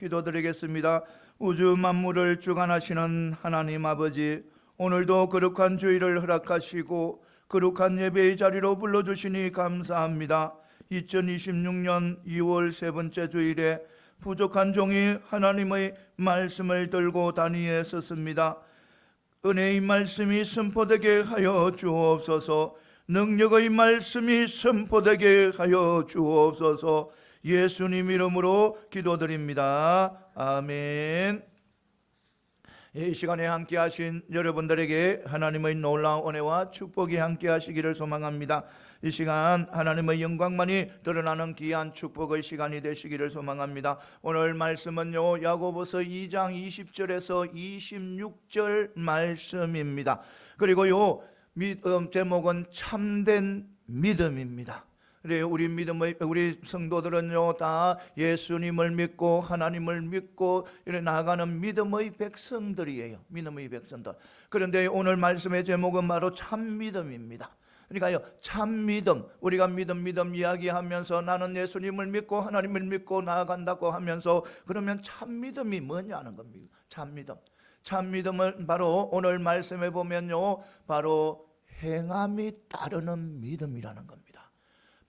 기도드리겠습니다. 우주 만물을 주관하시는 하나님 아버지, 오늘도 거룩한 주일을 허락하시고 거룩한 예배의 자리로 불러주시니 감사합니다. 2026년 2월 세 번째 주일에 부족한 종이 하나님의 말씀을 들고 단위에 섰습니다. 은혜의 말씀이 선포되게 하여 주옵소서. 능력의 말씀이 선포되게 하여 주옵소서. 예수님 이름으로 기도드립니다. 아멘. 이 시간에 함께 하신 여러분들에게 하나님의 놀라운 은혜와 축복이 함께 하시기를 소망합니다. 이 시간 하나님의 영광만이 드러나는 귀한 축복의 시간이 되시기를 소망합니다. 오늘 말씀은요, 야고보서 2장 20절에서 26절 말씀입니다. 그리고요, 제목은 참된 믿음입니다. 그래, 우리 성도들은요, 다 예수님을 믿고 하나님을 믿고 이래 나아가는 믿음의 백성들이에요. 믿음의 백성들. 그런데 오늘 말씀의 제목은 바로 참 믿음입니다. 그러니까요, 참 믿음, 우리가 믿음 이야기하면서 나는 예수님을 믿고 하나님을 믿고 나아간다고 하면서, 그러면 참 믿음이 뭐냐는 겁니다. 참 믿음. 참 믿음은 바로 오늘 말씀에 보면요, 바로 행함이 따르는 믿음이라는 겁니다.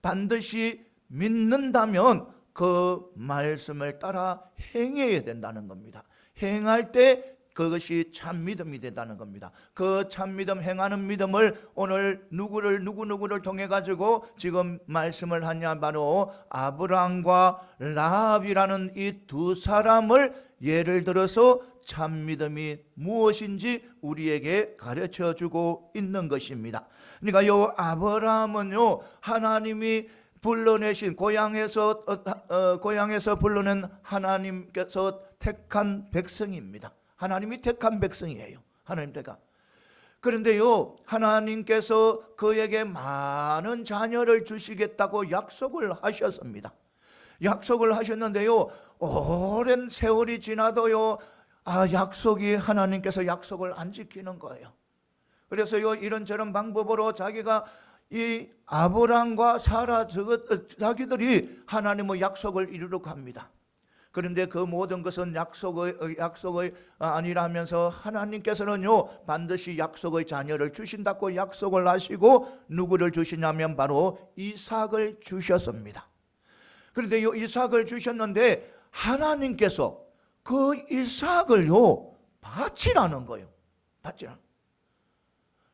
반드시 믿는다면 그 말씀을 따라 행해야 된다는 겁니다. 행할 때 그것이 참 믿음이 된다는 겁니다. 그 참 믿음, 행하는 믿음을 오늘 누구를 통해 가지고 지금 말씀을 하냐, 바로 아브라함과 라합이라는 이 두 사람을 예를 들어서 참 믿음이 무엇인지 우리에게 가르쳐 주고 있는 것입니다. 그러니까 요 아브라함은요, 하나님이 불러내신 고향에서 불러낸 하나님께서 택한 백성입니다. 하나님이 택한 백성이에요. 하나님 택한. 그런데요, 하나님께서 그에게 많은 자녀를 주시겠다고 약속을 하셨습니다. 약속을 하셨는데요, 오랜 세월이 지나도요, 하나님께서 약속을 안 지키는 거예요. 그래서요, 이런저런 방법으로 자기가 이 아브람과 사라 자기들이 하나님의 약속을 이루려고 합니다. 그런데 그 모든 것은 약속의 아니라면서 하나님께서는요, 반드시 약속의 자녀를 주신다고 약속을 하시고 누구를 주시냐면 바로 이삭을 주셨습니다. 그런데 이 이삭을 주셨는데 하나님께서 그 이삭을요, 바치라는 거예요. 바치라.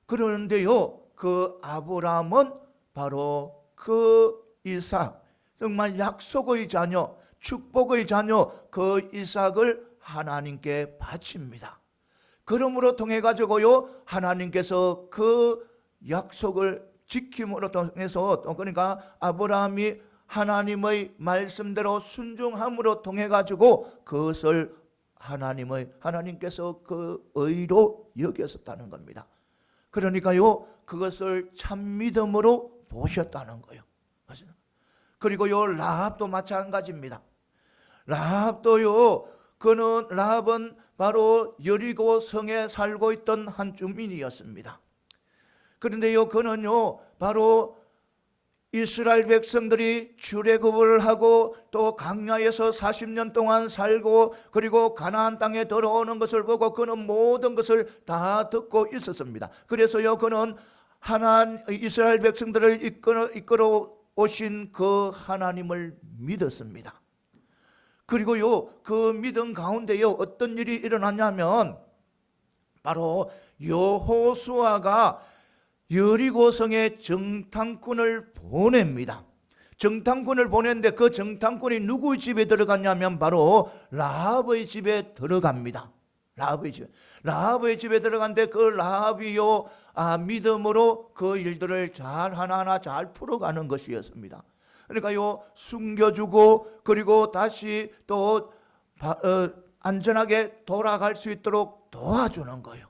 그러는데요, 그 아브라함은 바로 그 이삭, 정말 약속의 자녀, 축복의 자녀, 그 이삭을 하나님께 바칩니다. 그러므로 통해 가지고요, 하나님께서 그 약속을 지킴으로 통해서, 그러니까 아브라함이 하나님의 말씀대로 순종함으로 통해 가지고 그것을 하나님께서 그 의로 여겼었다는 겁니다. 그러니까요, 그것을 참 믿음으로 보셨다는 거예요. 그리고요, 라합도 마찬가지입니다. 라합은 바로 여리고 성에 살고 있던 한 주민이었습니다. 그런데요, 그는요, 바로 이스라엘 백성들이 출애굽을 하고 또 광야에서 40년 동안 살고 그리고 가나안 땅에 들어오는 것을 보고 그는 모든 것을 다 듣고 있었습니다. 그래서요, 그는 이스라엘 백성들을 이끌어 오신 그 하나님을 믿었습니다. 그리고요, 그 믿음 가운데요, 어떤 일이 일어났냐면 바로 여호수아가 여리고성에 정탐꾼을 보냅니다. 정탐꾼을 보냈는데 그 정탐꾼이 누구 집에 들어갔냐면 바로 라합의 집에 들어갑니다. 라합의 집에 들어갔는데 그 라합이요, 믿음으로 그 일들을 하나하나 잘 풀어가는 것이었습니다. 그러니까요, 숨겨주고 그리고 다시 또 안전하게 돌아갈 수 있도록 도와주는 거예요.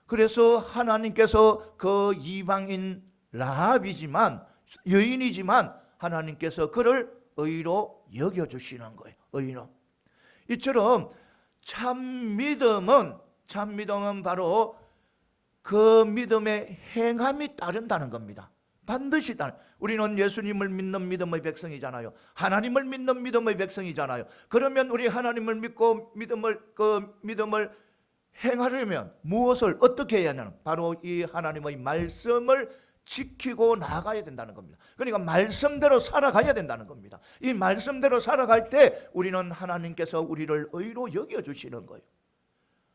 그래서 하나님께서 그 이방인 라합이지만, 여인이지만 하나님께서 그를 의로 여겨주시는 거예요. 의로. 이처럼 참 믿음은 바로 그 믿음의 행함이 따른다는 겁니다. 반드시 우리는 예수님을 믿는 믿음의 백성이잖아요. 하나님을 믿는 믿음의 백성이잖아요. 그러면 우리 하나님을 믿고 믿음을 행하려면 무엇을 어떻게 해야 하냐면 바로 이 하나님의 말씀을 지키고 나가야 된다는 겁니다. 그러니까 말씀대로 살아가야 된다는 겁니다. 이 말씀대로 살아갈 때 우리는 하나님께서 우리를 의로 여겨주시는 거예요.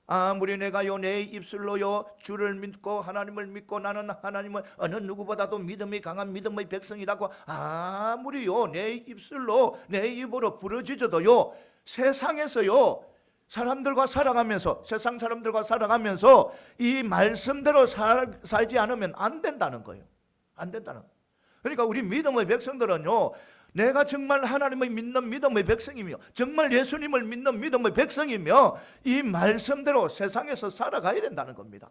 아무리 내가요 내 입술로요 주를 믿고 하나님을 믿고 나는 하나님을 어느 누구보다도 믿음이 강한 믿음의 백성이라고 아무리요 내 입술로 내 입으로 부르짖어도요 세상에서요 사람들과 살아가면서 세상 사람들과 살아가면서 이 말씀대로 살지 않으면 안 된다는 거예요. 안 된다는 거예요. 그러니까 우리 믿음의 백성들은요 내가 정말 하나님을 믿는 믿음의 백성이며 정말 예수님을 믿는 믿음의 백성이며 이 말씀대로 세상에서 살아가야 된다는 겁니다.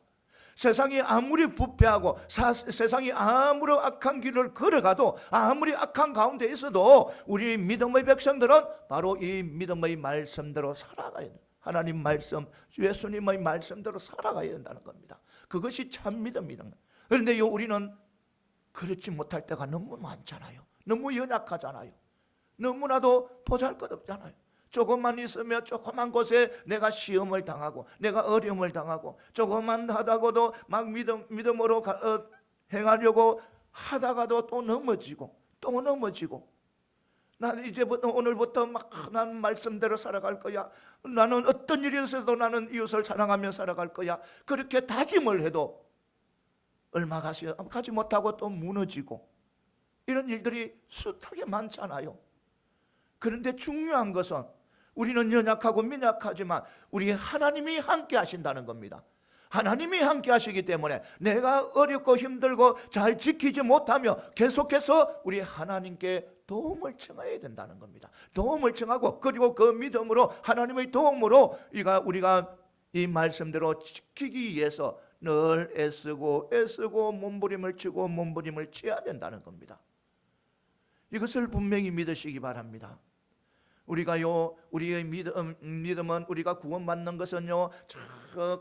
세상이 아무리 부패하고 세상이 아무리 악한 길을 걸어가도 아무리 악한 가운데 있어도 우리 믿음의 백성들은 바로 이 믿음의 말씀대로 살아가야 돼요. 하나님 말씀, 예수님의 말씀대로 살아가야 된다는 겁니다. 그것이 참 믿음이다. 그런데 우리는 그렇지 못할 때가 너무 많잖아요. 너무 연약하잖아요. 너무나도 보잘것없잖아요. 조금만 있으면 조그만 곳에 내가 시험을 당하고 내가 어려움을 당하고 조금만 하다가도 막 믿음으로 행하려고 하다가도 또 넘어지고 나는 이제부터 오늘부터 난 말씀대로 살아갈 거야. 나는 어떤 일이 있어도 나는 이웃을 사랑하며 살아갈 거야. 그렇게 다짐을 해도 얼마 가지 못하고 또 무너지고 이런 일들이 숱하게 많잖아요. 그런데 중요한 것은 우리는 연약하고 미약하지만 우리 하나님이 함께 하신다는 겁니다. 하나님이 함께 하시기 때문에 내가 어렵고 힘들고 잘 지키지 못하며 계속해서 우리 하나님께 도움을 청해야 된다는 겁니다. 도움을 청하고 그리고 그 믿음으로 하나님의 도움으로 우리가 이 말씀대로 지키기 위해서 늘 애쓰고 몸부림을 치고 몸부림을 쳐야 된다는 겁니다. 이것을 분명히 믿으시기 바랍니다. 우리의 믿음은 우리가 구원받는 것은요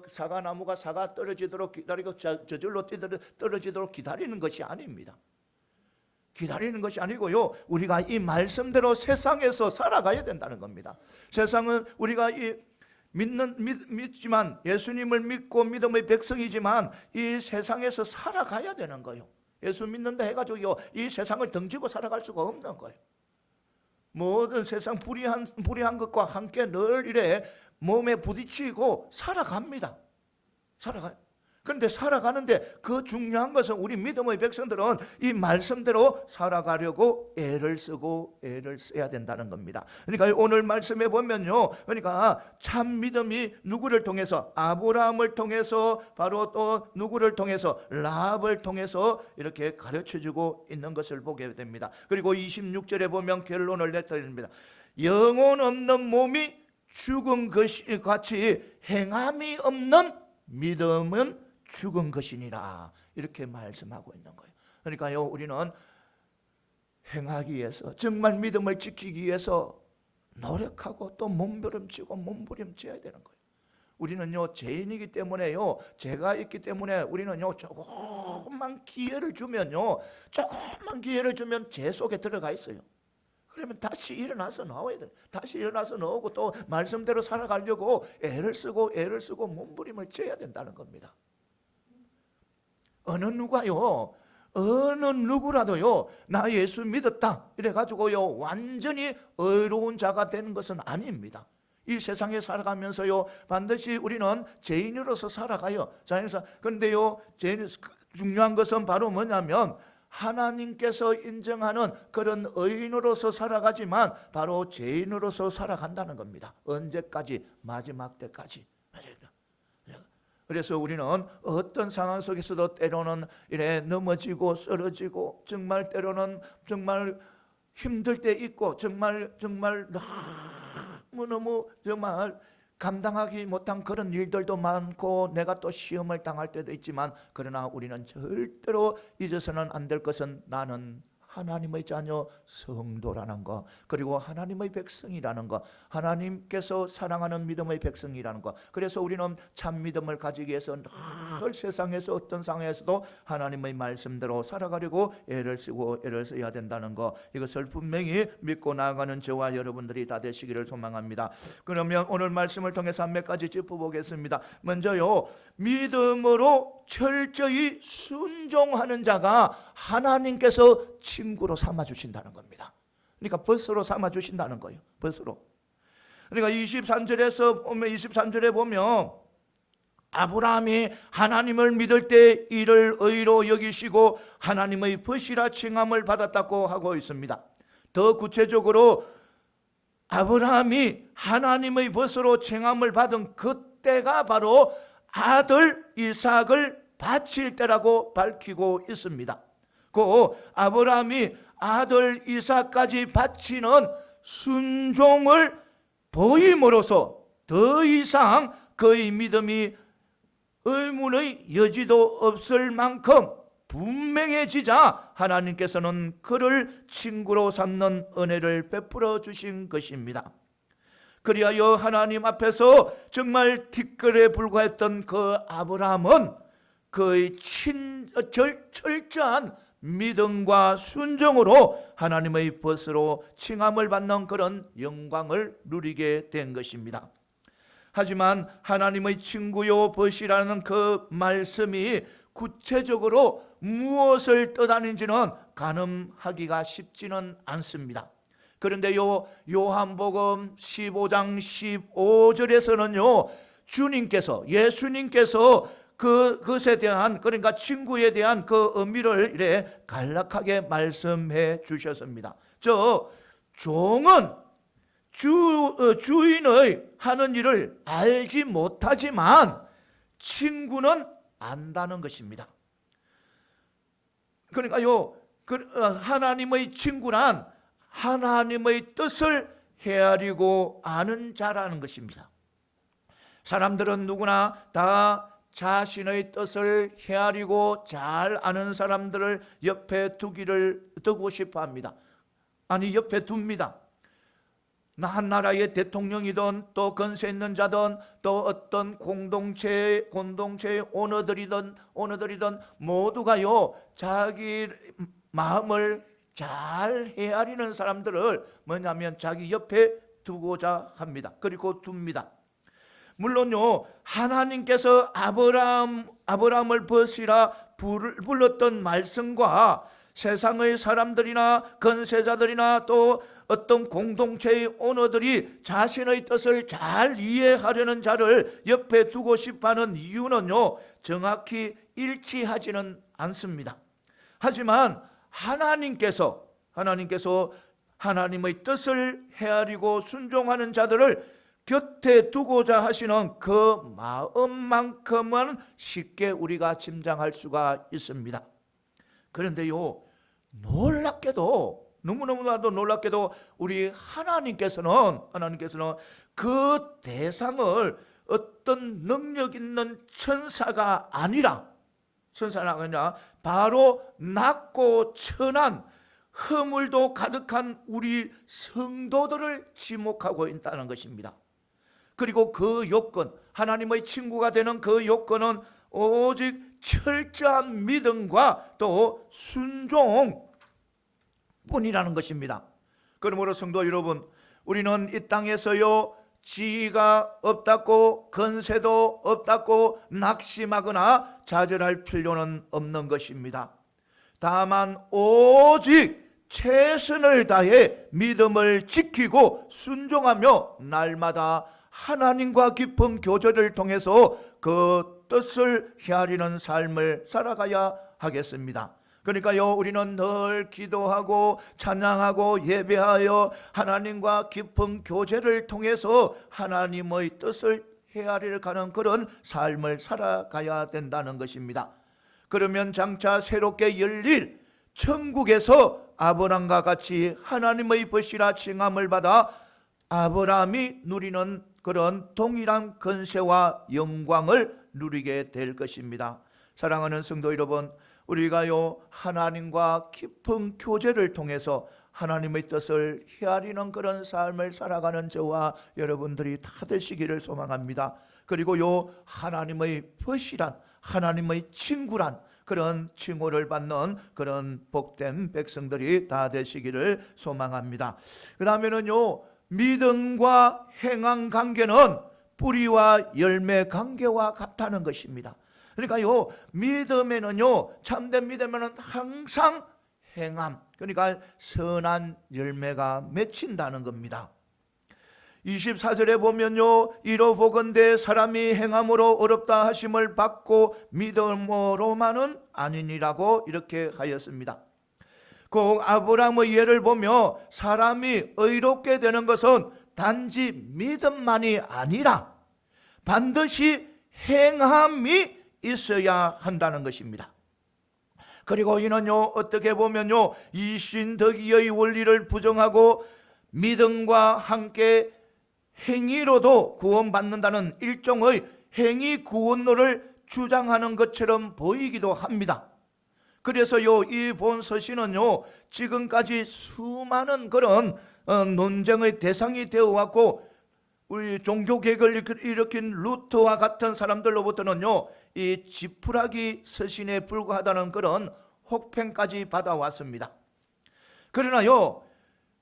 사과나무가 사과 떨어지도록 기다리고 저절로 떨어지도록 기다리는 것이 아닙니다. 기다리는 것이 아니고요 우리가 이 말씀대로 세상에서 살아가야 된다는 겁니다. 세상은 우리가 믿지만 예수님을 믿고 믿음의 백성이지만 이 세상에서 살아가야 되는 거예요. 예수 믿는다 해가지고 이 세상을 등지고 살아갈 수가 없는 거예요. 모든 세상 불의한 것과 함께 늘 이래 몸에 부딪히고 살아갑니다. 살아가요. 그런데 살아가는데 그 중요한 것은 우리 믿음의 백성들은 이 말씀대로 살아가려고 애를 써야 된다는 겁니다. 그러니까 오늘 말씀에 보면요, 그러니까 참 믿음이 누구를 통해서, 아브라함을 통해서, 바로 또 누구를 통해서, 라합을 통해서 이렇게 가르쳐주고 있는 것을 보게 됩니다. 그리고 26절에 보면 결론을 내드립니다. 영혼 없는 몸이 죽은 것이 같이 행함이 없는 믿음은 죽은 것이니라, 이렇게 말씀하고 있는 거예요. 그러니까요 우리는 행하기 위해서, 정말 믿음을 지키기 위해서 노력하고 또 몸부림쳐야 되는 거예요. 우리는요 죄인이기 때문에요, 죄가 있기 때문에 우리는요 조금만 기회를 주면 죄 속에 들어가 있어요. 그러면 다시 일어나서 나와야 돼. 다시 일어나서 나오고 또 말씀대로 살아가려고 애를 쓰고 몸부림을 쳐야 된다는 겁니다. 어느 누구라도요 나 예수 믿었다 이래가지고요 완전히 의로운 자가 되는 것은 아닙니다. 이 세상에 살아가면서요 반드시 우리는 죄인으로서 살아가요. 그런데요 중요한 것은 바로 뭐냐면 하나님께서 인정하는 그런 의인으로서 살아가지만 바로 죄인으로서 살아간다는 겁니다. 언제까지? 마지막 때까지. 그래서 우리는 어떤 상황 속에서도 때로는 이래 넘어지고 쓰러지고, 정말 때로는 정말 힘들 때 있고, 정말 너무 정말 감당하기 못한 그런 일들도 많고, 내가 또 시험을 당할 때도 있지만, 그러나 우리는 절대로 잊어서는 안 될 것은 나는 하나님의 자녀 성도라는 거, 그리고 하나님의 백성이라는 거, 하나님께서 사랑하는 믿음의 백성이라는 거. 그래서 우리는 참 믿음을 가지기 위해서 늘 세상에서 어떤 상황에서도 하나님의 말씀대로 살아가려고 애를 쓰고 애를 써야 된다는 거, 이것을 분명히 믿고 나아가는 저와 여러분들이 다 되시기를 소망합니다. 그러면 오늘 말씀을 통해서 몇 가지 짚어보겠습니다. 먼저요, 믿음으로 철저히 순종하는 자가 하나님께서 친구로 삼아주신다는 겁니다. 그러니까 벗으로 삼아주신다는 거예요. 벗으로. 그러니까 23절에 보면 아브라함이 하나님을 믿을 때 이를 의로 여기시고 하나님의 벗이라 칭함을 받았다고 하고 있습니다. 더 구체적으로 아브라함이 하나님의 벗으로 칭함을 받은 그때가 바로 아들 이삭을 바칠 때라고 밝히고 있습니다. 그 아브라함이 아들 이삭까지 바치는 순종을 보임으로써 더 이상 그의 믿음이 의문의 여지도 없을 만큼 분명해지자 하나님께서는 그를 친구로 삼는 은혜를 베풀어 주신 것입니다. 그리하여 하나님 앞에서 정말 티끌에 불과했던 그 아브라함은 그의 철저한 믿음과 순종으로 하나님의 벗으로 칭함을 받는 그런 영광을 누리게 된 것입니다. 하지만 하나님의 친구요 벗이라는 그 말씀이 구체적으로 무엇을 뜻하는지는 가늠하기가 쉽지는 않습니다. 그런데요, 요한복음 15장 15절에서는요, 예수님께서 그것에 대한, 그러니까 친구에 대한 그 의미를 이래 간략하게 말씀해 주셨습니다. 종은 주인의 하는 일을 알지 못하지만 친구는 안다는 것입니다. 그러니까요, 하나님의 친구란 하나님의 뜻을 헤아리고 아는 자라는 것입니다. 사람들은 누구나 다 자신의 뜻을 헤아리고 잘 아는 사람들을 옆에 두고 싶어 합니다. 아니, 옆에 둡니다. 한 나라의 대통령이든 또 권세 있는 자든 또 어떤 공동체의 오너들이든 모두가요, 자기 마음을 잘 헤아리는 사람들을 뭐냐면 자기 옆에 두고자 합니다. 그리고 둡니다. 물론요, 하나님께서 아브라함을 벗이라 불렀던 말씀과 세상의 사람들이나 권세자들이나 또 어떤 공동체의 오너들이 자신의 뜻을 잘 이해하려는 자를 옆에 두고 싶어하는 이유는요, 정확히 일치하지는 않습니다. 하지만 하나님께서 하나님의 뜻을 헤아리고 순종하는 자들을 곁에 두고자 하시는 그 마음만큼은 쉽게 우리가 짐작할 수가 있습니다. 그런데요, 너무나도 놀랍게도 우리 하나님께서는 그 대상을 어떤 능력 있는 천사가 아니라 바로 낮고 천한 허물도 가득한 우리 성도들을 지목하고 있다는 것입니다. 그리고 그 요건, 하나님의 친구가 되는 그 요건은 오직 철저한 믿음과 또 순종 뿐이라는 것입니다. 그러므로 성도 여러분, 우리는 이 땅에서요, 지위가 없다고 권세도 없다고 낙심하거나 좌절할 필요는 없는 것입니다. 다만 오직 최선을 다해 믿음을 지키고 순종하며 날마다 하나님과 깊은 교제를 통해서 그 뜻을 헤아리는 삶을 살아가야 하겠습니다. 그러니까요, 우리는 늘 기도하고 찬양하고 예배하여 하나님과 깊은 교제를 통해서 하나님의 뜻을 헤아리려 가는 그런 삶을 살아가야 된다는 것입니다. 그러면 장차 새롭게 열릴 천국에서 아브라함과 같이 하나님의 벗이라 칭함을 받아 아브라함이 누리는 그런 동일한 권세와 영광을 누리게 될 것입니다. 사랑하는 성도 여러분, 우리가요 하나님과 깊은 교제를 통해서 하나님의 뜻을 헤아리는 그런 삶을 살아가는 저와 여러분들이 다 되시기를 소망합니다. 그리고요 하나님의 벗이란, 하나님의 친구란 그런 칭호를 받는 그런 복된 백성들이 다 되시기를 소망합니다. 그 다음에는요 믿음과 행한 관계는 뿌리와 열매 관계와 같다는 것입니다. 그러니까요 믿음에는요 참된 믿음에는 항상 행함, 그러니까 선한 열매가 맺힌다는 겁니다. 24절에 보면요 이로 보건대 사람이 행함으로 어렵다 하심을 받고 믿음으로만은 아니니라고 이렇게 하였습니다. 그 아브라함의 예를 보며 사람이 의롭게 되는 것은 단지 믿음만이 아니라 반드시 행함이 있어야 한다는 것입니다. 그리고 이는요 어떻게 보면요 이신덕이의 원리를 부정하고 믿음과 함께 행위로도 구원받는다는 일종의 행위 구원론을 주장하는 것처럼 보이기도 합니다. 그래서요 이 본 서신은요 지금까지 수많은 그런 논쟁의 대상이 되어 왔고, 우리 종교개혁을 일으킨 루터와 같은 사람들로부터는요 이 지푸라기 서신에 불과하다는 그런 혹평까지 받아왔습니다. 그러나요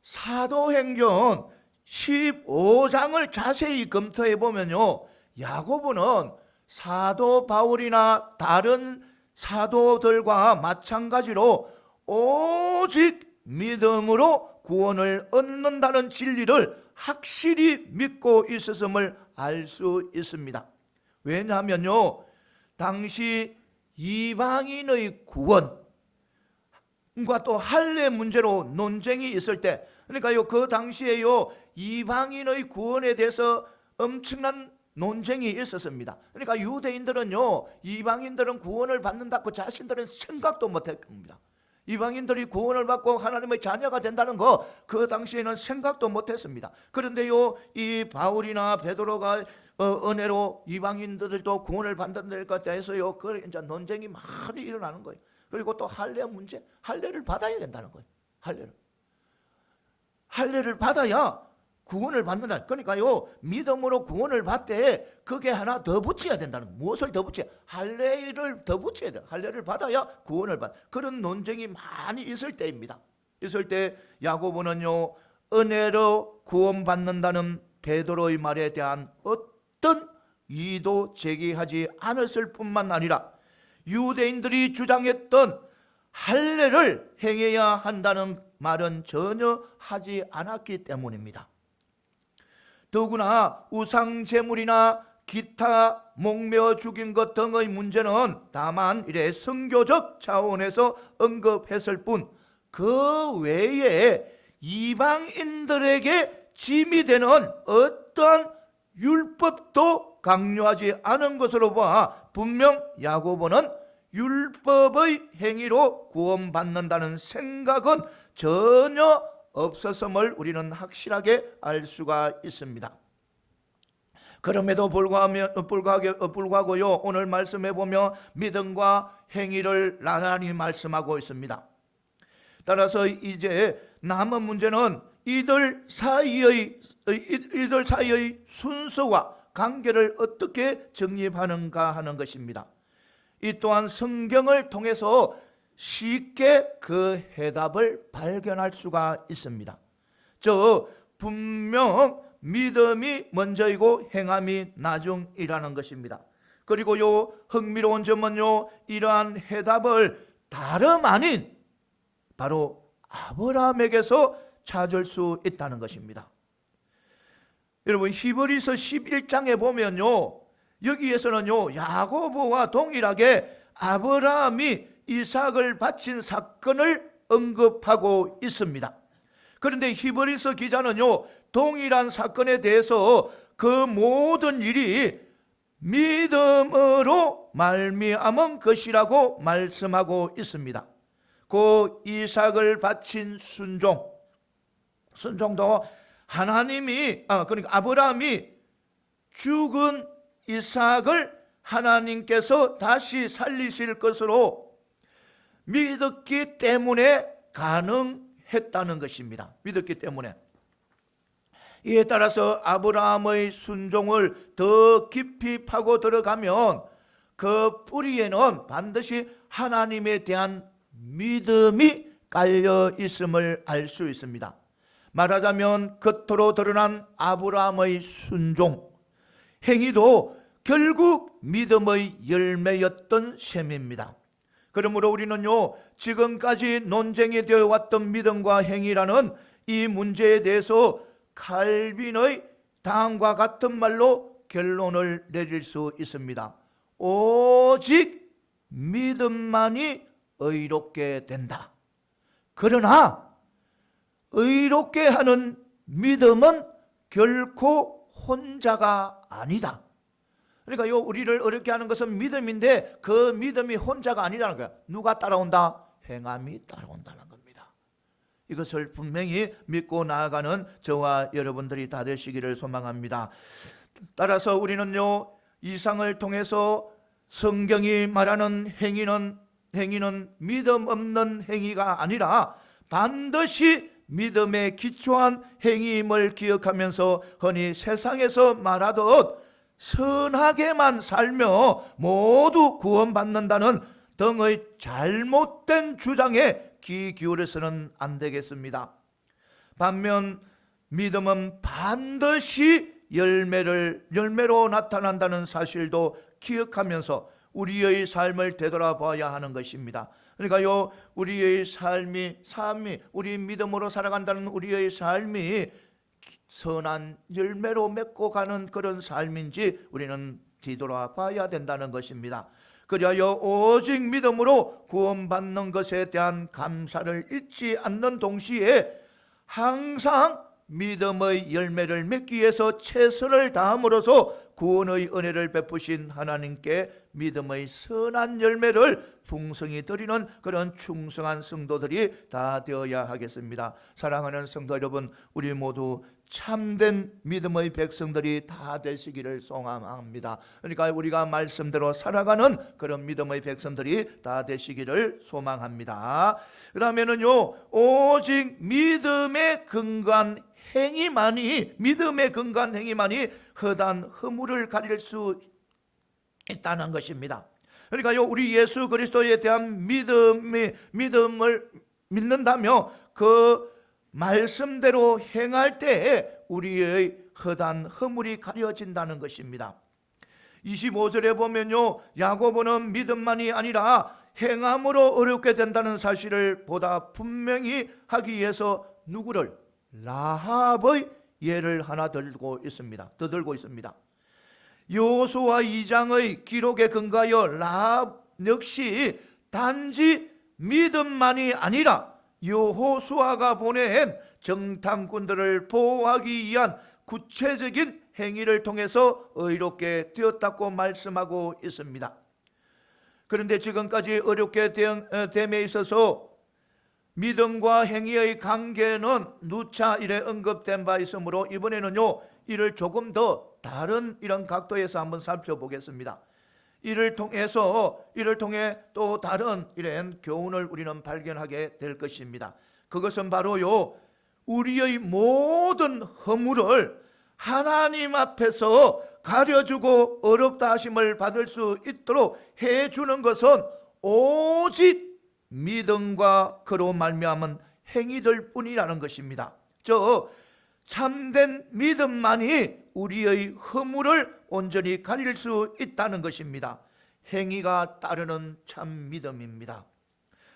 사도행전 15장을 자세히 검토해 보면요 야고보는 사도 바울이나 다른 사도들과 마찬가지로 오직 믿음으로 구원을 얻는다는 진리를 확실히 믿고 있었음을 알 수 있습니다. 왜냐하면요 당시 이방인의 구원과 또 할례 문제로 논쟁이 있을 때, 그러니까요 그 당시에요 이방인의 구원에 대해서 엄청난 논쟁이 있었습니다. 그러니까 유대인들은요 이방인들은 구원을 받는다고 자신들은 생각도 못했 겁니다. 이방인들이 구원을 받고 하나님의 자녀가 된다는 거 그 당시에는 생각도 못했습니다. 그런데요 이 바울이나 베드로가 은혜로 이방인들도 구원을 받는 것 대해서요 그 이제 논쟁이 많이 일어나는 거예요. 그리고 또 할례 문제, 할례를 받아야 된다는 거예요. 할례를 받아야 구원을 받는다. 그러니까요 믿음으로 구원을 받되 그게 하나 더 붙여야 된다는, 무엇을 더 붙여야? 할례를 더 붙여야 돼요. 할례를 받아야 구원을 받. 그런 논쟁이 많이 있을 때입니다. 있을 때 야고보는요 은혜로 구원받는다는 베드로의 말에 대한 어떤 이의도 제기하지 않았을 뿐만 아니라 유대인들이 주장했던 할례를 행해야 한다는 말은 전혀 하지 않았기 때문입니다. 더구나 우상 제물이나 기타 목매어 죽인 것 등의 문제는 다만 이래 선교적 차원에서 언급했을 뿐 그 외에 이방인들에게 짐이 되는 어떠한 율법도 강요하지 않은 것으로 봐 분명 야고보는 율법의 행위로 구원받는다는 생각은 전혀 없었음을 우리는 확실하게 알 수가 있습니다. 그럼에도 불구하고요 오늘 말씀해 보면 믿음과 행위를 나란히 말씀하고 있습니다. 따라서 이제 남은 문제는 이들 사이의 순서와 관계를 어떻게 정립하는가 하는 것입니다. 이 또한 성경을 통해서 쉽게 그 해답을 발견할 수가 있습니다. 분명 믿음이 먼저이고 행함이 나중이라는 것입니다. 그리고요 흥미로운 점은요 이러한 해답을 다름 아닌 바로 아브라함에게서 찾을 수 있다는 것입니다. 여러분 히브리서 11장에 보면요 여기에서는요 야고보와 동일하게 아브라함이 이삭을 바친 사건을 언급하고 있습니다. 그런데 히브리서 기자는요 동일한 사건에 대해서 그 모든 일이 믿음으로 말미암은 것이라고 말씀하고 있습니다. 그 이삭을 바친 순종도 하나님이 그러니까 아브라함이 죽은 이삭을 하나님께서 다시 살리실 것으로 믿었기 때문에 가능했다는 것입니다. 믿었기 때문에. 이에 따라서 아브라함의 순종을 더 깊이 파고 들어가면 그 뿌리에는 반드시 하나님에 대한 믿음이 깔려 있음을 알 수 있습니다. 말하자면 겉으로 드러난 아브라함의 순종, 행위도 결국 믿음의 열매였던 셈입니다. 그러므로 우리는요, 지금까지 논쟁이 되어 왔던 믿음과 행위라는 이 문제에 대해서 칼빈의 다음과 같은 말로 결론을 내릴 수 있습니다. 오직 믿음만이 의롭게 된다. 그러나 의롭게 하는 믿음은 결코 혼자가 아니다. 그러니까 우리를 어렵게 하는 것은 믿음인데 그 믿음이 혼자가 아니라는 거야. 누가 따라온다? 행함이 따라온다는 겁니다. 이것을 분명히 믿고 나아가는 저와 여러분들이 다 되시기를 소망합니다. 따라서 우리는요, 이상을 통해서 성경이 말하는 행위는 믿음 없는 행위가 아니라 반드시 믿음에 기초한 행위임을 기억하면서 흔히 세상에서 말하듯 선하게만 살며 모두 구원받는다는 등의 잘못된 주장에 귀 기울여서는 안 되겠습니다. 반면 믿음은 반드시 열매로 나타난다는 사실도 기억하면서 우리의 삶을 되돌아봐야 하는 것입니다. 그러니까요, 우리의 삶이 우리 믿음으로 살아간다는 우리의 삶이 선한 열매로 맺고 가는 그런 삶인지 우리는 뒤돌아봐야 된다는 것입니다. 그리하여 오직 믿음으로 구원받는 것에 대한 감사를 잊지 않는 동시에 항상 믿음의 열매를 맺기 위해서 최선을 다함으로써 구원의 은혜를 베푸신 하나님께 믿음의 선한 열매를 풍성히 드리는 그런 충성한 성도들이 다 되어야 하겠습니다. 사랑하는 성도 여러분, 우리 모두 참된 믿음의 백성들이 다 되시기를 소망합니다. 그러니까 우리가 말씀대로 살아가는 그런 믿음의 백성들이 다 되시기를 소망합니다. 그 다음에는요, 오직 믿음의 근간 행위만이, 믿음의 근간 행위만이 허단 허물을 가릴 수 있다는 것입니다. 그러니까요, 우리 예수 그리스도에 대한 믿음을 믿는다며 그 말씀대로 행할 때에 우리의 허단 허물이 가려진다는 것입니다. 25절에 보면요, 야고보는 믿음만이 아니라 행함으로 어렵게 된다는 사실을 보다 분명히 하기 위해서 누구를? 라합의 예를 하나 더 들고 있습니다. 여호수아 2장의 기록에 근거하여 라합 역시 단지 믿음만이 아니라 여호수아가 보낸 정탐꾼들을 보호하기 위한 구체적인 행위를 통해서 의롭게 되었다고 말씀하고 있습니다. 그런데 지금까지 어렵게 됨에 있어서 믿음과 행위의 관계는 누차 이래 언급된 바 있으므로 이번에는요, 이를 조금 더 다른 이런 각도에서 한번 살펴보겠습니다. 이를 통해 또 다른 이런 교훈을 우리는 발견하게 될 것입니다. 그것은 바로요, 우리의 모든 허물을 하나님 앞에서 가려주고 어렵다 하심을 받을 수 있도록 해주는 것은 오직 믿음과 그로 말미암은 행위들 뿐이라는 것입니다. 참된 믿음만이 우리의 허물을 온전히 가릴 수 있다는 것입니다. 행위가 따르는 참 믿음입니다.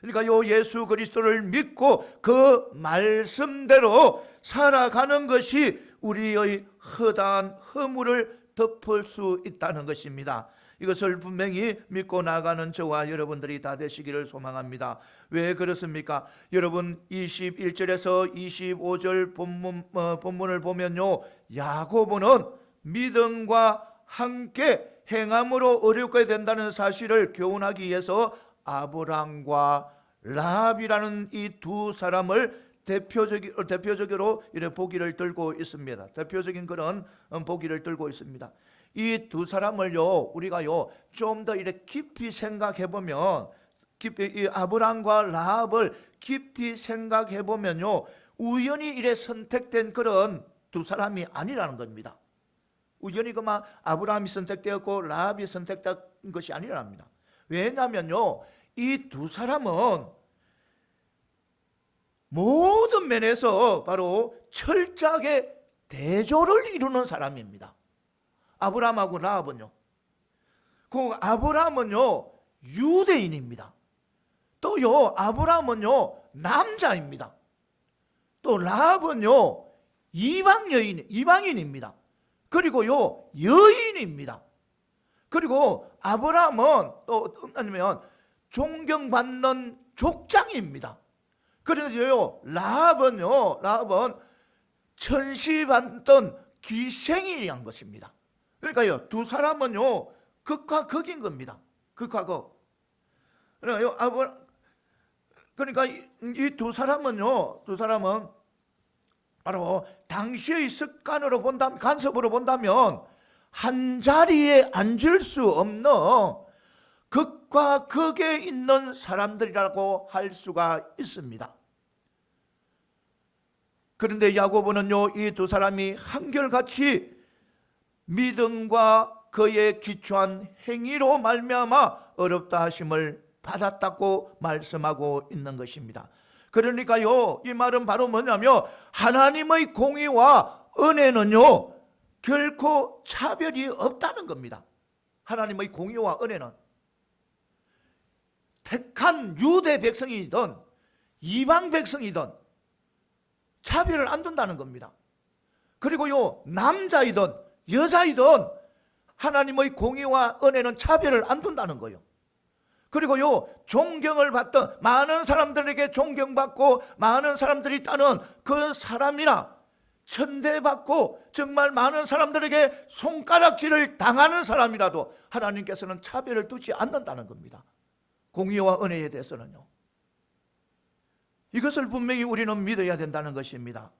그러니까 예수 그리스도를 믿고 그 말씀대로 살아가는 것이 우리의 허다한 허물을 덮을 수 있다는 것입니다. 이것을 분명히 믿고 나가는 저와 여러분들이 다 되시기를 소망합니다. 왜 그렇습니까? 여러분 21절에서 25절 본문을 보면요, 야고보는 믿음과 함께 행함으로 어렵게 된다는 사실을 교훈하기 위해서 아브람과 라합이라는 이 두 사람을 대표적으로 이렇게 보기를 들고 있습니다. 대표적인 그런 보기를 들고 있습니다. 이 두 사람을요, 우리가요 좀 더 이렇게 깊이 생각해 보면 깊이 이 아브람과 라합을 깊이 생각해 보면요, 우연히 이래 선택된 그런 두 사람이 아니라는 겁니다. 우연히 그만 아브라함이 선택되었고 라합이 선택된 것이 아니랍니다. 왜냐하면요, 이 두 사람은 모든 면에서 바로 철저하게 대조를 이루는 사람입니다. 아브라함하고 라합은요. 그 아브라함은요 유대인입니다. 또요 아브라함은요 남자입니다. 또 라합은요 이방인입니다. 그리고요 여인입니다. 그리고 아브라함은 또 아니면 존경받는 족장입니다. 그래서요 라합은 천시받던 기생이란 것입니다. 그러니까요 두 사람은요 극과 극인 겁니다. 극과 극. 그러니까 이 두 사람은 바로 당시의 습관으로 본다면, 간섭으로 본다면 한 자리에 앉을 수 없는 극과 극에 있는 사람들이라고 할 수가 있습니다. 그런데 야고보는요 이 두 사람이 한결같이 믿음과 그의 기초한 행위로 말미암아 어렵다 하심을 받았다고 말씀하고 있는 것입니다. 그러니까요 이 말은 바로 뭐냐면 하나님의 공의와 은혜는요 결코 차별이 없다는 겁니다. 하나님의 공의와 은혜는 택한 유대 백성이든 이방 백성이든 차별을 안 둔다는 겁니다. 그리고요 남자이든 여자이든 하나님의 공의와 은혜는 차별을 안 둔다는 거예요. 그리고요 존경을 받던 많은 사람들에게 존경받고 많은 사람들이 따는 그 사람이나 천대받고 정말 많은 사람들에게 손가락질을 당하는 사람이라도 하나님께서는 차별을 두지 않는다는 겁니다. 공의와 은혜에 대해서는요. 이것을 분명히 우리는 믿어야 된다는 것입니다.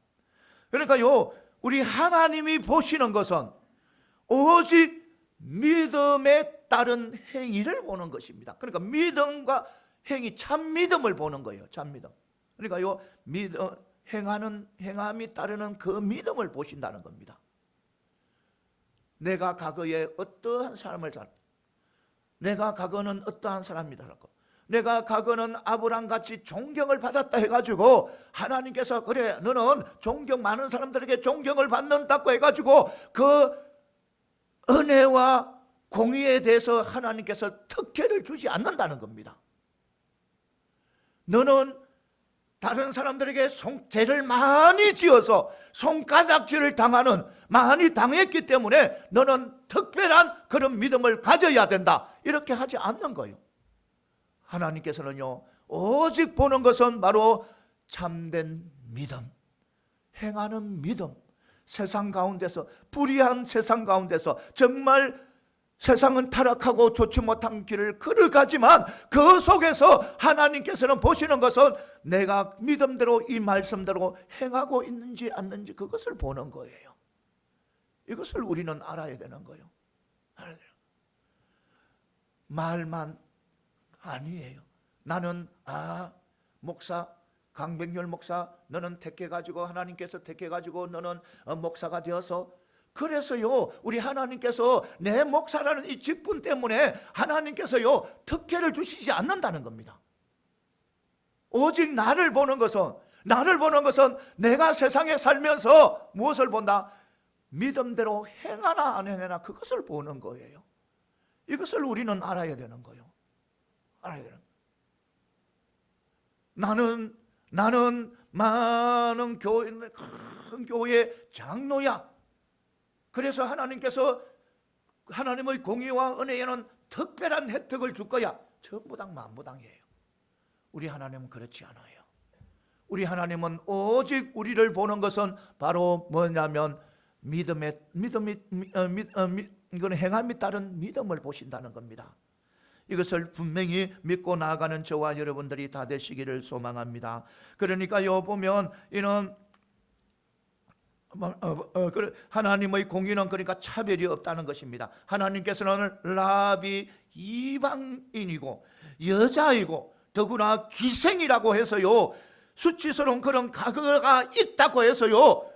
그러니까요 우리 하나님이 보시는 것은 오직 믿음에 따른 행위를 보는 것입니다. 그러니까 믿음과 행위, 참 믿음을 보는 거예요. 참 믿음. 그러니까요 행함이 따르는 그 믿음을 보신다는 겁니다. 내가 과거에 어떠한 사람을 내가 과거는 어떠한 사람이다라고, 내가 과거는 아브람같이 존경을 받았다 해가지고 하나님께서 그래 너는 존경 많은 사람들에게 존경을 받는다고 해가지고 그 은혜와 공의에 대해서 하나님께서 특혜를 주지 않는다는 겁니다. 너는 다른 사람들에게 죄를 많이 지어서 손가락질을 많이 당했기 때문에 너는 특별한 그런 믿음을 가져야 된다, 이렇게 하지 않는 거예요. 하나님께서는요 오직 보는 것은 바로 참된 믿음, 행하는 믿음. 세상 가운데서, 불의한 세상 가운데서 정말 세상은 타락하고 좋지 못한 길을 걸어가지만 그 속에서 하나님께서는 보시는 것은 내가 믿음대로 이 말씀대로 행하고 있는지 않는지 그것을 보는 거예요. 이것을 우리는 알아야 되는 거예요. 말만 아니에요. 나는 목사 강백열 목사 너는 택해가지고 하나님께서 택해가지고 너는 목사가 되어서, 그래서요 우리 하나님께서 내 목사라는 이 직분 때문에 하나님께서요 특혜를 주시지 않는다는 겁니다. 오직 나를 보는 것은 내가 세상에 살면서 무엇을 본다? 믿음대로 행하나 안 행하나 그것을 보는 거예요. 이것을 우리는 알아야 되는 거예요. 알아야 되는 거예요. 나는 많은 큰 교회 장로야. 그래서 하나님께서 하나님의 공의와 은혜에는 특별한 혜택을 줄 거야. 전부당 만부당이에요. 우리 하나님은 그렇지 않아요. 우리 하나님은 오직 우리를 보는 것은 바로 뭐냐면 이건 행함이 따른 믿음을 보신다는 겁니다. 이것을 분명히 믿고 나아가는 저와 여러분들이 다 되시기를 소망합니다. 그러니까요 보면 이는 하나님의 공의는 그러니까 차별이 없다는 것입니다. 하나님께서는 라합이 이방인이고 여자이고 더구나 기생이라고 해서요, 수치스러운 그런 각오가 있다고 해서요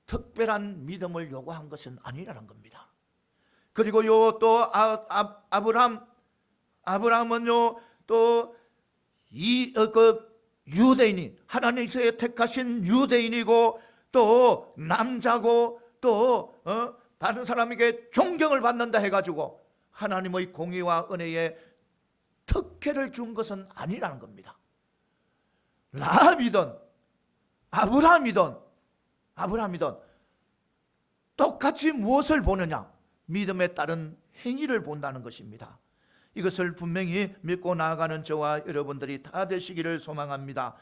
특별한 믿음을 요구한 것은 아니라는 겁니다. 그리고요 또 아브라함은요 또 유대인이, 하나님께서 택하신 유대인이고 또 남자고 또 다른 사람에게 존경을 받는다 해가지고 하나님의 공의와 은혜에 특혜를 준 것은 아니라는 겁니다. 라합이든 아브라함이든 똑같이 무엇을 보느냐? 믿음에 따른 행위를 본다는 것입니다. 이것을 분명히 믿고 나아가는 저와 여러분들이 다 되시기를 소망합니다.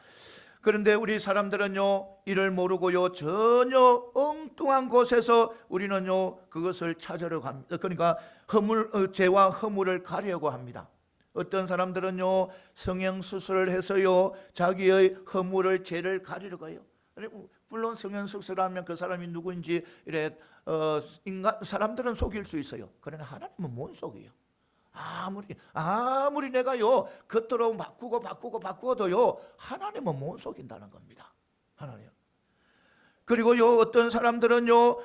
그런데 우리 사람들은요 이를 모르고요 전혀 엉뚱한 곳에서 우리는요 그것을 찾으러 갑니다. 그러니까 죄와 허물을 가려고 합니다. 어떤 사람들은요 성형수술을 해서요 자기의 허물을, 죄를 가리려고 해요. 물론 성형수술을 하면 그 사람이 누구인지 이래 사람들은 속일 수 있어요. 그러나 하나님은 못 속여요. 아무리 내가요 겉으로 바꾸고도요 하나님은 못 속인다는 겁니다. 하나님. 그리고요 어떤 사람들은요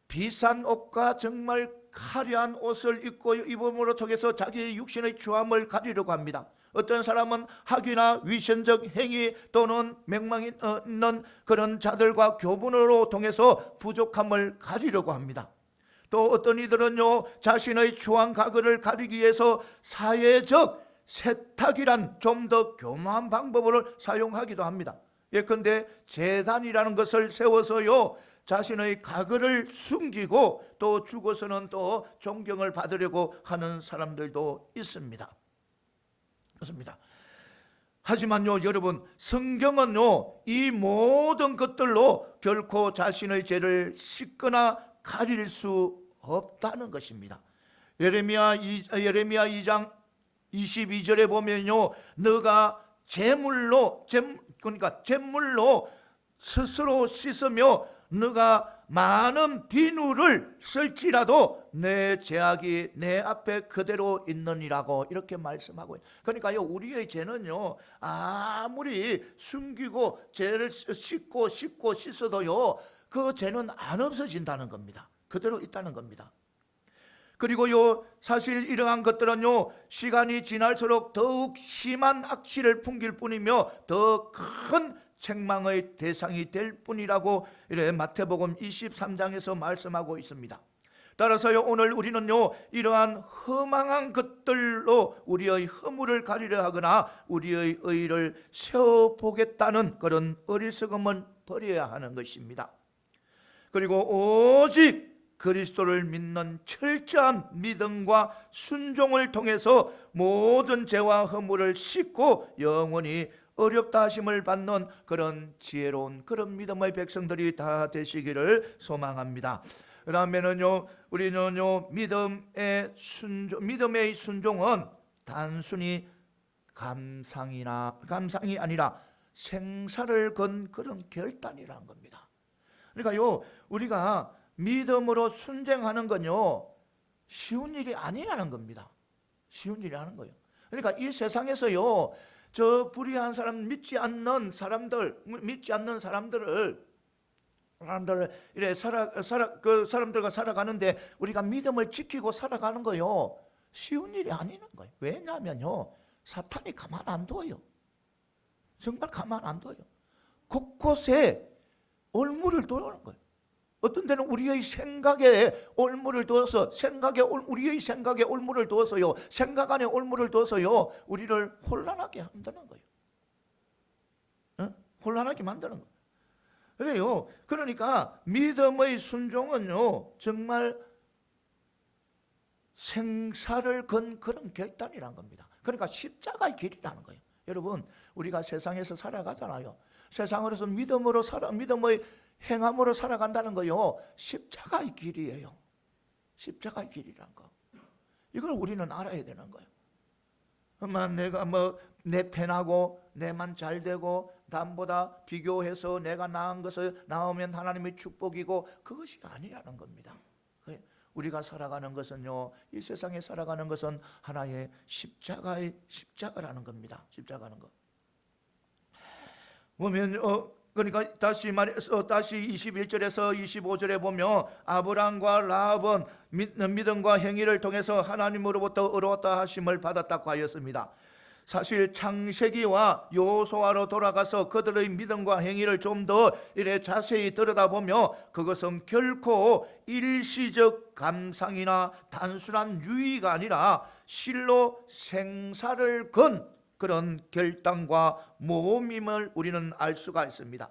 비싼 옷과 정말 화려한 옷을 입고 입음으로 통해서 자기의 육신의 추함을 가리려고 합니다. 어떤 사람은 학위나 위선적 행위 또는 명망이 있는 그런 자들과 교분으로 통해서 부족함을 가리려고 합니다. 또 어떤 이들은요 자신의 추한 과거를 가리기 위해서 사회적 세탁이란 좀 더 교묘한 방법을 사용하기도 합니다. 예컨대 제단이라는 것을 세워서요 자신의 과거를 숨기고 또 죽어서는 또 존경을 받으려고 하는 사람들도 있습니다. 그렇습니다. 하지만요 여러분, 성경은요 이 모든 것들로 결코 자신의 죄를 씻거나 가릴 수 없다는 것입니다. 예레미야 2장 22절에 보면요 너가 제물로 스스로 씻으며 너가 많은 비누를 쓸지라도 내 죄악이 내 앞에 그대로 있느니라고 이렇게 말씀하고 있어요. 그러니까요 우리의 죄는요 아무리 숨기고 죄를 씻고 씻어도요 그 죄는 안 없어진다는 겁니다. 그대로 있다는 겁니다. 그리고요 사실 이러한 것들은요 시간이 지날수록 더욱 심한 악취를 풍길 뿐이며 더 큰 책망의 대상이 될 뿐이라고 이래 마태복음 23장에서 말씀하고 있습니다. 따라서요 오늘 우리는요 이러한 허망한 것들로 우리의 허물을 가리려 하거나 우리의 의를 세워보겠다는 그런 어리석음은 버려야 하는 것입니다. 그리고 오직 그리스도를 믿는 철저한 믿음과 순종을 통해서 모든 죄와 허물을 씻고 영원히 어렵다 하심을 받는 그런 지혜로운 그런 믿음의 백성들이 다 되시기를 소망합니다. 그 다음에는요 우리는요 믿음의 순종은 단순히 감상이 아니라 생사를 건 그런 결단이라는 겁니다. 그러니까요 우리가 믿음으로 순종하는 건요 쉬운 일이 아니라는 겁니다. 쉬운 일이 아닌 거예요. 그러니까 이 세상에서요 저 불의한 사람, 믿지 않는 사람들을 이래 그 사람들과 살아가는데 우리가 믿음을 지키고 살아가는 거요 쉬운 일이 아니는 거예요. 왜냐하면요 사탄이 가만 안 둬요. 정말 가만 안 둬요. 곳곳에 올무를 두는 거예요. 어떤 때는 우리의 생각에 올무를 두어서 우리의 생각에 올무를 두어서요 생각 안에 올무를 두어서요 우리를 혼란하게 만드는 거예요. 혼란하게 만드는 거예요. 그래요. 그러니까 믿음의 순종은요 정말 생사를 건 그런 결단이란 겁니다. 그러니까 십자가의 길이라는 거예요. 여러분 우리가 세상에서 살아가잖아요. 세상으로서 믿음의 행함으로 살아간다는 거요 십자가의 길이에요. 십자가의 길이란 거. 이걸 우리는 알아야 되는 거예요. 내가 내 편하고 내만 잘 되고 남보다 비교해서 내가 나은 것을 나오면 하나님의 축복이고 그것이 아니라는 겁니다. 우리가 살아가는 것은요, 이 세상에 살아가는 것은 하나의 십자가라는 겁니다. 십자가라는 것. 보면 그러니까 다시 말해서 다시 21절에서 25절에 보면 아브라함과 라합은 믿음과 행위를 통해서 하나님으로부터 의로웠다 하심을 받았다고 하였습니다. 사실 창세기와 여호수아로 돌아가서 그들의 믿음과 행위를 좀 더 이래 자세히 들여다보면 그것은 결코 일시적 감상이나 단순한 유의가 아니라 실로 생사를 건 그런 결단과 모험임을 우리는 알 수가 있습니다.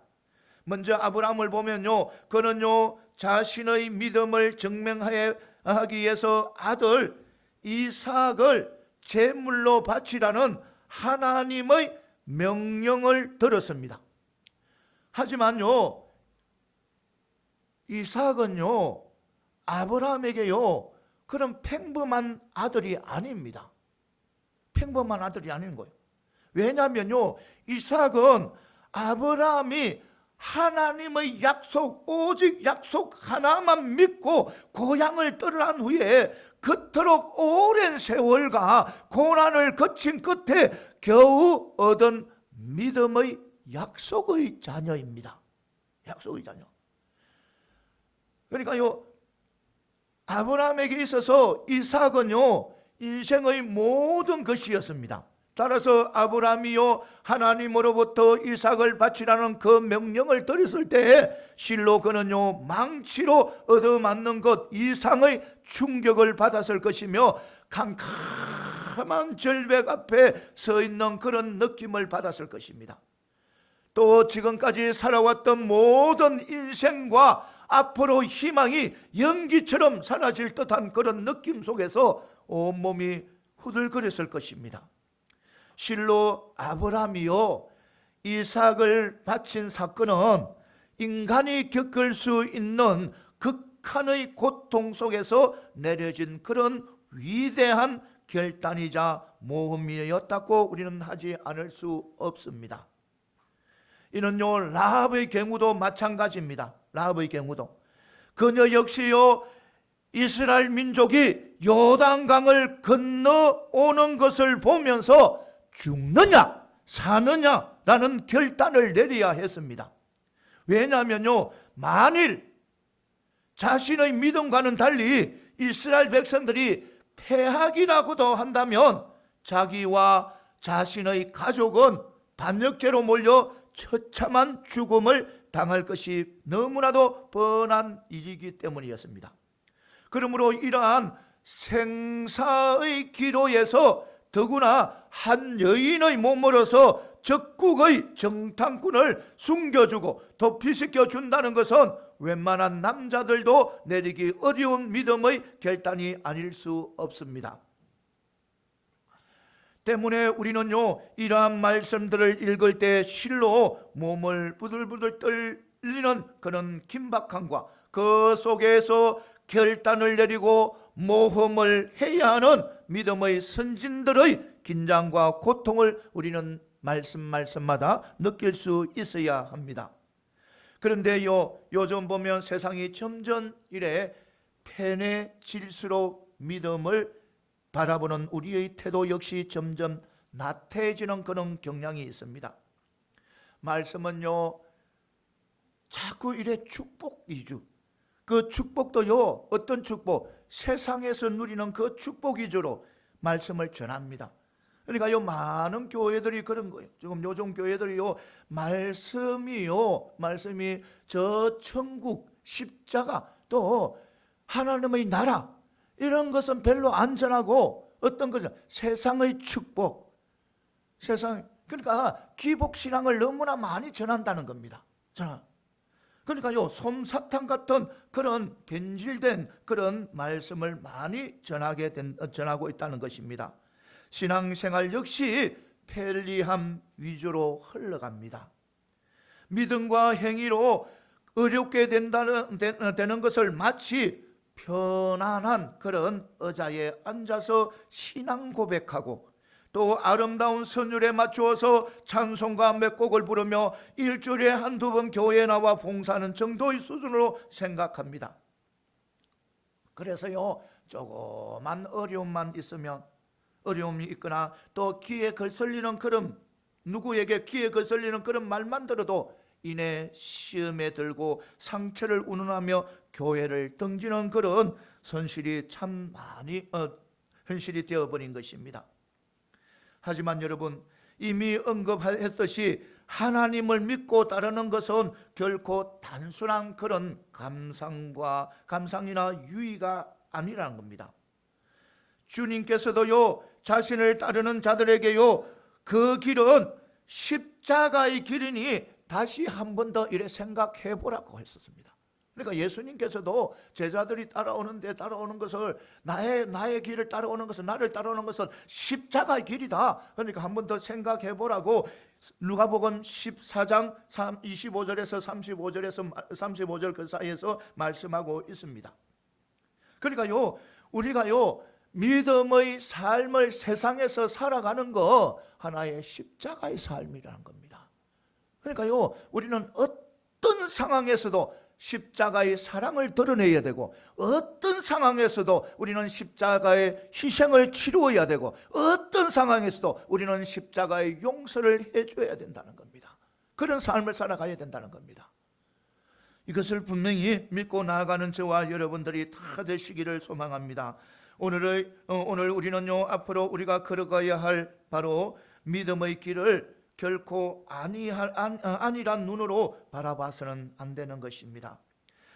먼저 아브라함을 보면요, 그는요 자신의 믿음을 증명하기 위해서 아들 이삭을 제물로 바치라는 하나님의 명령을 들었습니다. 하지만요, 이삭은요 아브라함에게요 그런 평범한 아들이 아닙니다. 평범한 아들이 아닌 거예요. 왜냐하면요, 이삭은 아브라함이 하나님의 약속, 오직 약속 하나만 믿고 고향을 떠난 후에 그토록 오랜 세월과 고난을 거친 끝에 겨우 얻은 믿음의 약속의 자녀입니다. 약속의 자녀. 그러니까요, 아브라함에게 있어서 이삭은요 인생의 모든 것이었습니다. 따라서 아브라함이요 하나님으로부터 이삭을 바치라는 그 명령을 들었을 때 실로 그는요 망치로 얻어맞는 것 이상의 충격을 받았을 것이며 캄캄한 절벽 앞에 서 있는 그런 느낌을 받았을 것입니다. 또 지금까지 살아왔던 모든 인생과 앞으로 희망이 연기처럼 사라질 듯한 그런 느낌 속에서 온몸이 후들거렸을 것입니다. 실로 아브라함이요 이삭을 바친 사건은 인간이 겪을 수 있는 극한의 고통 속에서 내려진 그런 위대한 결단이자 모험이었다고 우리는 하지 않을 수 없습니다. 이는요 라합의 경우도 마찬가지입니다. 라합의 경우도 그녀 역시요 이스라엘 민족이 요단강을 건너오는 것을 보면서 죽느냐 사느냐라는 결단을 내려야 했습니다. 왜냐하면요 만일 자신의 믿음과는 달리 이스라엘 백성들이 패하기라고도 한다면 자기와 자신의 가족은 반역죄로 몰려 처참한 죽음을 당할 것이 너무나도 뻔한 일이기 때문이었습니다. 그러므로 이러한 생사의 기로에서 더구나 한 여인의 몸으로서 적국의 정탐꾼을 숨겨주고 도피시켜 준다는 것은 웬만한 남자들도 내리기 어려운 믿음의 결단이 아닐 수 없습니다. 때문에 우리는요 이러한 말씀들을 읽을 때 실로 몸을 부들부들 떨리는 그런 긴박함과 그 속에서 결단을 내리고 모험을 해야 하는 믿음의 선진들의 긴장과 고통을 우리는 말씀마다 느낄 수 있어야 합니다. 그런데요 요즘 보면 세상이 점점 이래 편해질수록 믿음을 바라보는 우리의 태도 역시 점점 나태해지는 그런 경향이 있습니다. 말씀은요 자꾸 이래 축복 위주, 그 축복도요 어떤 축복? 세상에서 누리는 그 축복 위주로 말씀을 전합니다. 그러니까 요 많은 교회들이 그런 거예요. 지금 요즘 교회들이요 말씀이 저 천국, 십자가 또 하나님의 나라 이런 것은 별로 안 전하고 어떤 거죠? 세상의 축복, 세상 그러니까 기복신앙을 너무나 많이 전한다는 겁니다. 그러니까요 솜사탕 같은 그런 변질된 그런 말씀을 많이 전하고 있다는 것입니다. 신앙생활 역시 편리함 위주로 흘러갑니다. 믿음과 행위로 어렵게 되는 것을 마치 편안한 그런 의자에 앉아서 신앙 고백하고 또 아름다운 선율에 맞추어서 찬송가 몇 곡을 부르며 일주일에 한두 번 교회에 나와 봉사하는 정도의 수준으로 생각합니다. 그래서요, 조그만 어려움만 있으면, 어려움이 있거나 또 귀에 거슬리는 그런, 누구에게 귀에 거슬리는 그런 말만 들어도 이내 시험에 들고 상처를 운운하며 교회를 등지는 그런 현실이 참 많이 현실이 되어버린 것입니다. 하지만 여러분, 이미 언급했듯이 하나님을 믿고 따르는 것은 결코 단순한 그런 감상이나 유의가 아니라는 겁니다. 주님께서도요, 자신을 따르는 자들에게요, 그 길은 십자가의 길이니 다시 한 번 더 이래 생각해 보라고 했었습니다. 그러니까 예수님께서도 제자들이 따라오는 것을, 나의 길을 따라오는 것은, 나를 따라오는 것은 십자가의 길이다. 그러니까 한 번 더 생각해 보라고 누가복음 14장 25절에서 35절 그 사이에서 말씀하고 있습니다. 그러니까요, 우리가요, 믿음의 삶을 세상에서 살아가는 거 하나의 십자가의 삶이라는 겁니다. 그러니까요, 우리는 어떤 상황에서도 십자가의 사랑을 드러내야 되고, 어떤 상황에서도 우리는 십자가의 희생을 치루어야 되고, 어떤 상황에서도 우리는 십자가의 용서를 해줘야 된다는 겁니다. 그런 삶을 살아가야 된다는 겁니다. 이것을 분명히 믿고 나아가는 저와 여러분들이 다 되시기를 소망합니다. 오늘 우리는요, 앞으로 우리가 걸어가야 할 바로 믿음의 길을 결코 아니란 눈으로 바라봐서는 안 되는 것입니다.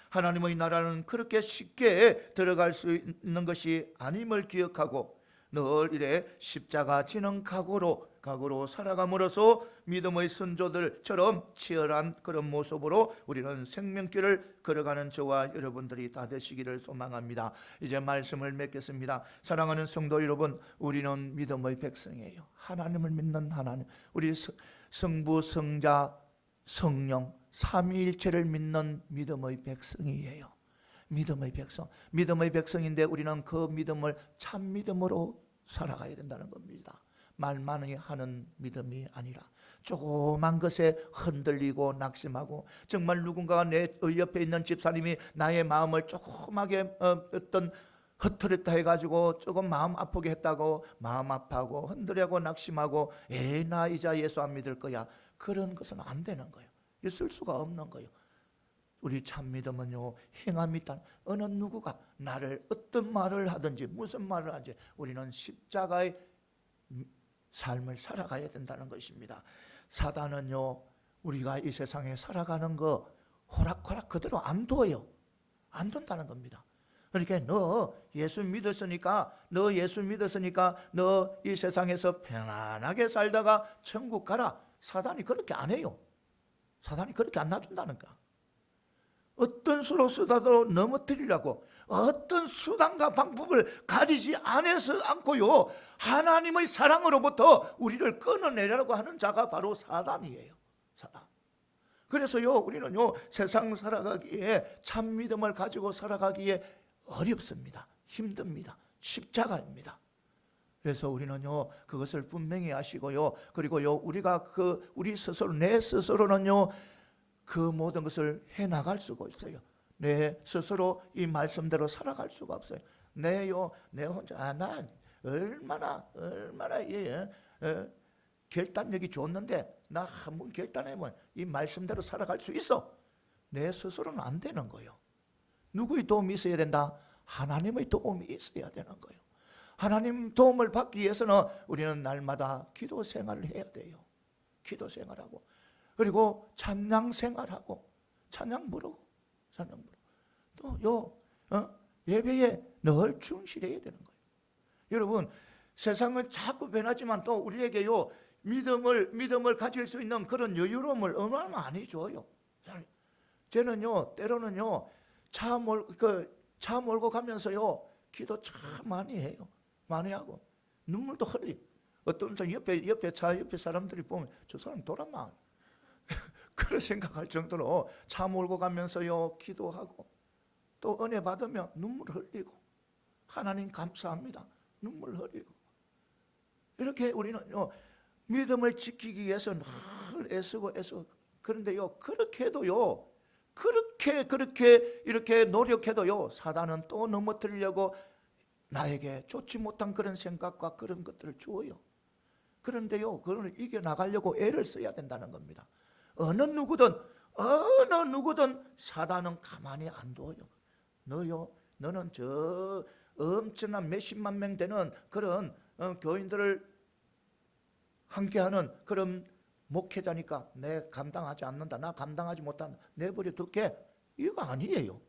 하나님의 나라는 그렇게 쉽게 들어갈 수 있는 것이 아님을 기억하고 늘 이래 십자가 지는 각오로 살아감으로써 믿음의 선조들처럼 치열한 그런 모습으로 우리는 생명길을 걸어가는 저와 여러분들이 다 되시기를 소망합니다. 이제 말씀을 맺겠습니다. 사랑하는 성도 여러분, 우리는 믿음의 백성이에요. 하나님을 믿는 하나님, 우리 성부, 성자, 성령 삼위일체를 믿는 믿음의 백성이에요. 믿음의 백성, 믿음의 백성인데 우리는 그 믿음을 참 믿음으로 살아가야 된다는 겁니다. 말만이 하는 믿음이 아니라 조그만 것에 흔들리고 낙심하고, 정말 누군가가 내 옆에 있는 집사님이 나의 마음을 조그맣게 어떤 흐트렸다 해가지고 조금 마음 아프게 했다고 마음 아파하고 흔들리고 낙심하고, 나 이제 예수 안 믿을 거야, 그런 것은 안 되는 거예요. 있을 수가 없는 거예요. 우리 참 믿음은요, 행함이 있다. 어느 누구가 나를 어떤 말을 하든지 무슨 말을 하든지 우리는 십자가의 삶을 살아가야 된다는 것입니다. 사단은요, 우리가 이 세상에 살아가는 거 호락호락 그대로 안 둬요. 안 둔다는 겁니다. 그러니까 너 예수 믿었으니까 너 이 세상에서 편안하게 살다가 천국 가라. 사단이 그렇게 안 해요. 사단이 그렇게 안 놔준다는 거야. 어떤 수로 쓰다도 넘어뜨리려고, 어떤 수단과 방법을 가리지 않고요, 하나님의 사랑으로부터 우리를 끊어내려고 하는 자가 바로 사단이에요. 사단. 그래서요, 우리는요, 세상 살아가기에 참 믿음을 가지고 살아가기에 어렵습니다. 힘듭니다. 십자가입니다. 그래서 우리는요, 그것을 분명히 아시고요, 그리고요, 우리가 우리 스스로, 내 스스로는요, 그 모든 것을 해나갈 수가 있어요. 내 스스로 이 말씀대로 살아갈 수가 없어요. 내 혼자 나 얼마나 결단력이 좋는데 나 한번 결단하면 이 말씀대로 살아갈 수 있어. 내 스스로는 안 되는 거예요. 누구의 도움이 있어야 된다? 하나님의 도움이 있어야 되는 거예요. 하나님 도움을 받기 위해서는 우리는 날마다 기도 생활을 해야 돼요. 기도 생활하고, 그리고 찬양 생활하고, 찬양 부르고 또 예배에 늘 충실해야 되는 거예요. 여러분, 세상은 자꾸 변하지만 또 우리에게요, 믿음을 가질 수 있는 그런 여유로움을 얼마나 많이 줘요. 저는요, 때로는요, 차 몰고 가면서요, 기도 참 많이 해요. 많이 하고 눈물도 흘리. 어떤 사람 옆에 사람들이 보면 저 사람 돌았나? 그런 생각할 정도로 차 몰고 가면서요, 기도하고 또 은혜 받으면 눈물 흘리고, 하나님 감사합니다, 눈물 흘리고. 이렇게 우리는요, 믿음을 지키기 위해서 늘 애쓰고. 그런데요, 그렇게 해도요, 그렇게 그렇게 이렇게 노력해도요, 사단은 또 넘어뜨리려고 나에게 좋지 못한 그런 생각과 그런 것들을 주어요. 그런데요, 그걸 이겨나가려고 애를 써야 된다는 겁니다. 어느 누구든 사단은 가만히 안 둬요. 너는 저 엄청난 몇십만 명 되는 그런 교인들을 함께하는 그런 목회자니까 내 감당하지 않는다, 나 감당하지 못한다, 내버려 둘게. 이거 아니에요.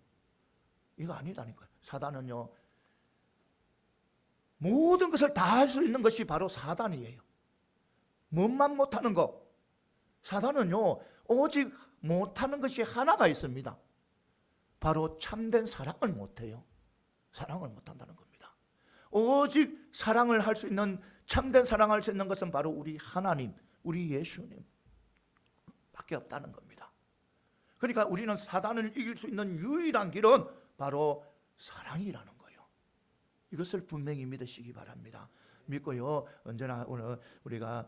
이거 아니다니까요. 사단은요, 모든 것을 다 할 수 있는 것이 바로 사단이에요. 뭔만 못하는 거. 사단은요, 오직 못하는 것이 하나가 있습니다. 바로 참된 사랑을 못해요. 사랑을 못한다는 겁니다. 오직 사랑을 할 수 있는, 참된 사랑을 할 수 있는 것은 바로 우리 하나님, 우리 예수님 밖에 없다는 겁니다. 그러니까 우리는 사단을 이길 수 있는 유일한 길은 바로 사랑이라는 거예요. 이것을 분명히 믿으시기 바랍니다. 믿고요, 언제나 오늘 우리가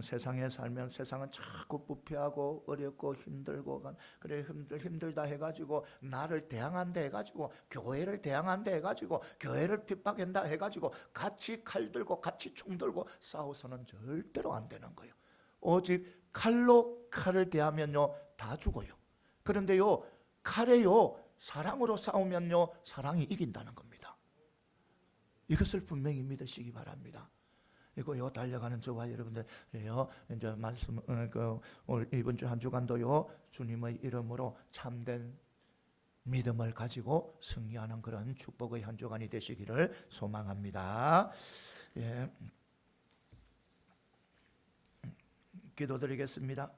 세상에 살면 세상은 자꾸 부패하고 어렵고 힘들고, 그래 힘들다 해가지고 나를 대항한다 해가지고, 교회를 대항한다 해가지고, 교회를 핍박한다 해가지고 같이 칼 들고 같이 총 들고 싸워서는 절대로 안 되는 거예요. 오직 칼로 칼을 대하면요 다 죽어요. 그런데요, 칼에요 사랑으로 싸우면요 사랑이 이긴다는 겁니다. 이것을 분명히 믿으시기 바랍니다. 이거요, 달려가는 저와 여러분들요, 이제 말씀 오늘 이번 주 한 주간도요, 주님의 이름으로 참된 믿음을 가지고 승리하는 그런 축복의 한 주간이 되시기를 소망합니다. 예. 기도드리겠습니다.